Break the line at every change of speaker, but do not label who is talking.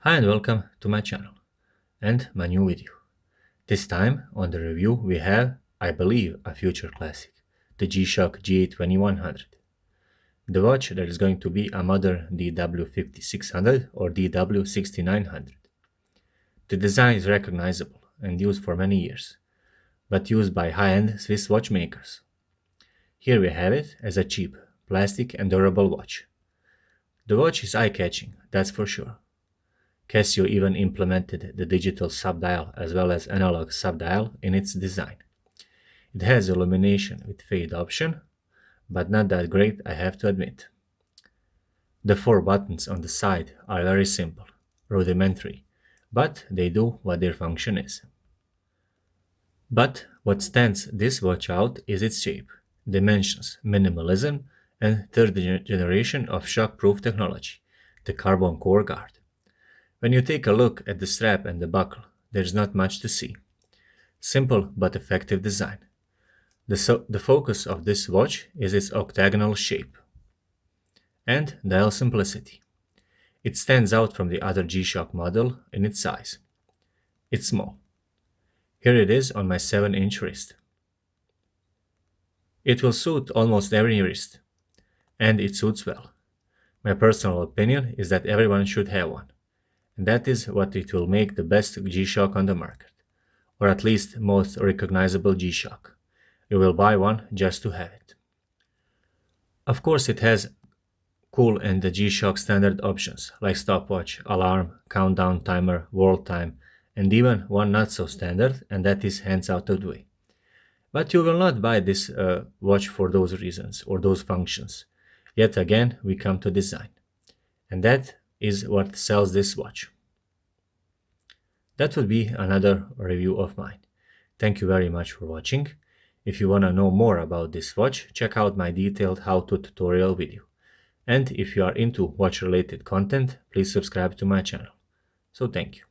Hi and welcome to my channel and my new video. This time on the review we have, I believe, a future classic, the Gshock GA-2100. The watch that is going to be a modern DW5600 or DW6900. The design is recognizable and used for many years, but used by high-end Swiss watchmakers. Here we have it as a cheap, plastic and durable watch. The watch is eye-catching, that's for sure. Casio even implemented the digital subdial as well as analog subdial in its design. It has illumination with fade option, but not that great, I have to admit. The 4 buttons on the side are very simple, rudimentary, but they do what their function is. But what stands this watch out is its shape, dimensions, minimalism, and third generation of shock-proof technology, the carbon core guard. When you take a look at the strap and the buckle, there's not much to see. Simple but effective design. The focus of this watch is its octagonal shape and dial simplicity. It stands out from the other G-Shock model in its size. It's small. Here it is on my 7-inch wrist. It will suit almost every wrist, and it suits well. My personal opinion is that everyone should have one. And that is what it will make the best G-Shock on the market, or at least most recognizable G-Shock. You will buy one just to have it. Of course it has cool and the G-Shock standard options like stopwatch, alarm, countdown timer, world time, and even one not so standard, and that is hands out of the way. But you will not buy this watch for those reasons or those functions. Yet again we come to design, and that is what sells this watch. That would be another review of mine. Thank you very much for watching. If you want to know more about this watch, check out my detailed how-to tutorial video. And if you are into watch related content, please subscribe to my channel. So thank you.